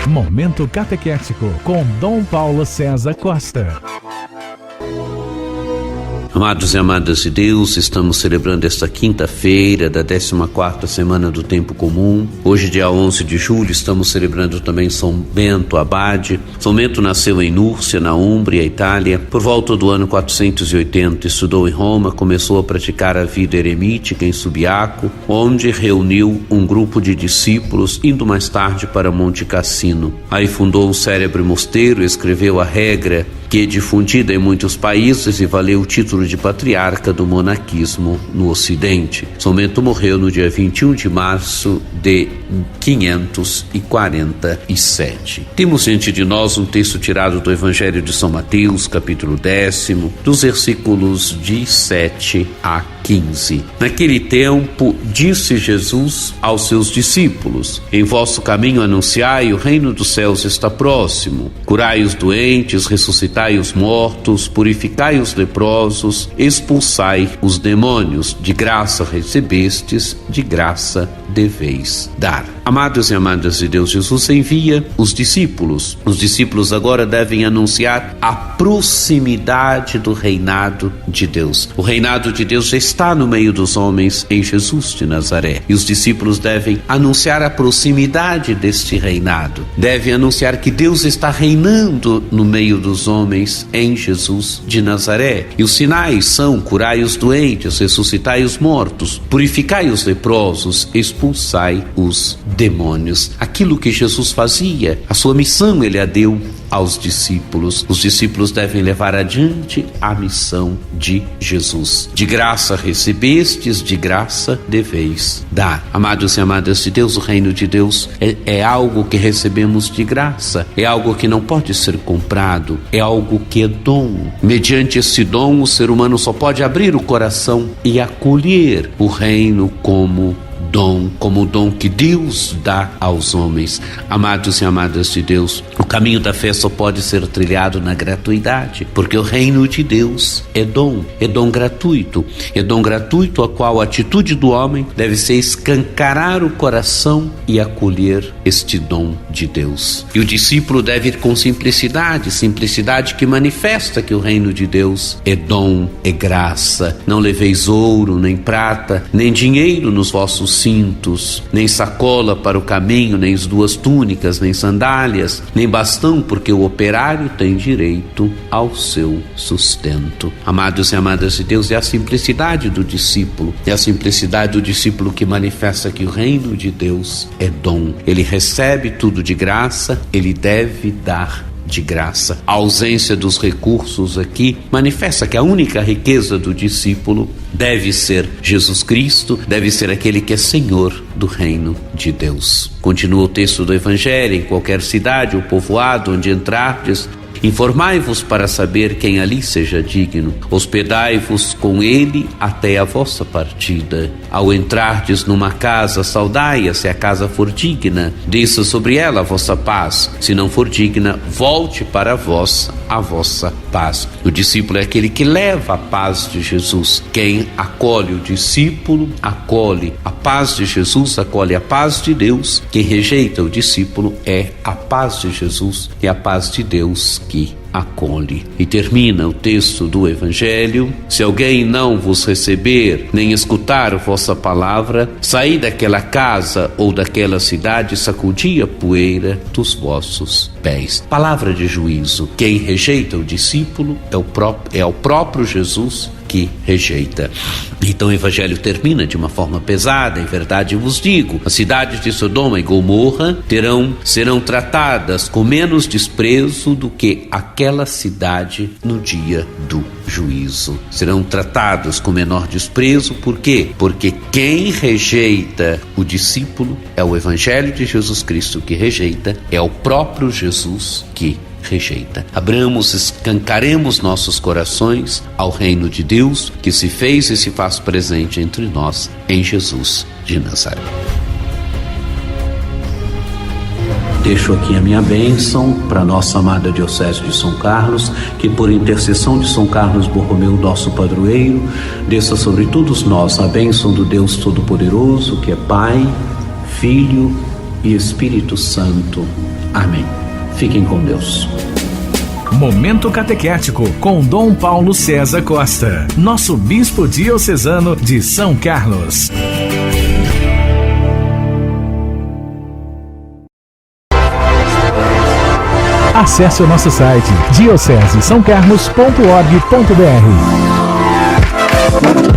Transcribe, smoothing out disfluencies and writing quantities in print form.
Momento Catequético com Dom Paulo César Costa. Amados e amadas de Deus, estamos celebrando esta quinta-feira da 14ª semana do Tempo Comum. Hoje, dia 11 de julho, estamos celebrando também São Bento Abade. São Bento nasceu em Núrcia, na Úmbria, Itália. Por volta do ano 480, estudou em Roma, começou a praticar a vida eremítica em Subiaco, onde reuniu um grupo de discípulos, indo mais tarde para Monte Cassino. Aí fundou um célebre mosteiro, escreveu a regra que é difundida em muitos países e valeu o título de patriarca do monaquismo no Ocidente. São Bento morreu no dia 21 de março de 547. Temos diante de nós um texto tirado do Evangelho de São Mateus, capítulo 10, dos versículos de 7 a 15. Naquele tempo, disse Jesus aos seus discípulos: em vosso caminho anunciai, o reino dos céus está próximo. Curai os doentes, ressuscitai os mortos, purificai os leprosos, expulsai os demônios. De graça recebestes, de graça deveis dar. Amados e amadas de Deus, Jesus envia os discípulos. Os discípulos agora devem anunciar a proximidade do reinado de Deus. O reinado de Deus já está no meio dos homens em Jesus de Nazaré. E os discípulos devem anunciar a proximidade deste reinado. Devem anunciar que Deus está reinando no meio dos homens em Jesus de Nazaré. E os sinais são: curai os doentes, ressuscitai os mortos, purificai os leprosos, expulsai os demônios. Aquilo que Jesus fazia, a sua missão ele a deu aos discípulos. Os discípulos devem levar adiante a missão de Jesus. De graça recebestes, de graça deveis dar. Amados e amadas de Deus, o reino de Deus é algo que recebemos de graça, é algo que não pode ser comprado, é algo que é dom. Mediante esse dom, o ser humano só pode abrir o coração e acolher o reino como o dom que Deus dá aos homens. Amados e amadas de Deus, o caminho da fé só pode ser trilhado na gratuidade, porque o reino de Deus é dom gratuito, a qual a atitude do homem deve ser escancarar o coração e acolher este dom de Deus. E o discípulo deve ir com simplicidade que manifesta que o reino de Deus é dom, é graça. Não leveis ouro, nem prata, nem dinheiro nos vossos cintos, nem sacola para o caminho, nem as 2 túnicas, nem sandálias, nem bastão, porque o operário tem direito ao seu sustento. Amados e amadas de Deus, é a simplicidade do discípulo, que manifesta que o reino de Deus é dom. Ele recebe tudo de graça, ele deve dar de graça. A ausência dos recursos aqui manifesta que a única riqueza do discípulo deve ser Jesus Cristo, deve ser aquele que é Senhor do reino de Deus. Continua o texto do Evangelho: em qualquer cidade ou povoado onde entrardes, informai-vos para saber quem ali seja digno. Hospedai-vos com ele até a vossa partida. Ao entrardes numa casa, saudai-a. Se a casa for digna, desça sobre ela a vossa paz. Se não for digna, volte para vós a vossa paz. O discípulo é aquele que leva a paz de Jesus. Quem acolhe o discípulo, acolhe a paz de Jesus, acolhe a paz de Deus. Quem rejeita o discípulo é a paz de Jesus e a paz de Deus que acolhe. E termina o texto do Evangelho: se alguém não vos receber, nem escutar a vossa palavra, saí daquela casa ou daquela cidade, sacudi a poeira dos vossos pés. Palavra de juízo. Quem rejeita o discípulo é o próprio Jesus que rejeita. Então o Evangelho termina de uma forma pesada: em verdade vos digo, as cidades de Sodoma e Gomorra serão tratadas com menos desprezo do que aquela cidade no dia do juízo. Serão tratados com menor desprezo. Por quê? Porque quem rejeita o discípulo é o Evangelho de Jesus Cristo que rejeita, é o próprio Jesus que rejeita. Abramos, escancaremos nossos corações ao reino de Deus que se fez e se faz presente entre nós em Jesus de Nazaré. Deixo aqui a minha bênção para nossa amada Diocese de São Carlos, que por intercessão de São Carlos Borromeu, nosso padroeiro, desça sobre todos nós a bênção do Deus Todo-Poderoso, que é Pai, Filho e Espírito Santo. Amém. Fiquem com Deus. Momento Catequético com Dom Paulo César Costa, nosso bispo diocesano de São Carlos. Acesse o nosso site diocesesaocarlos.org.br.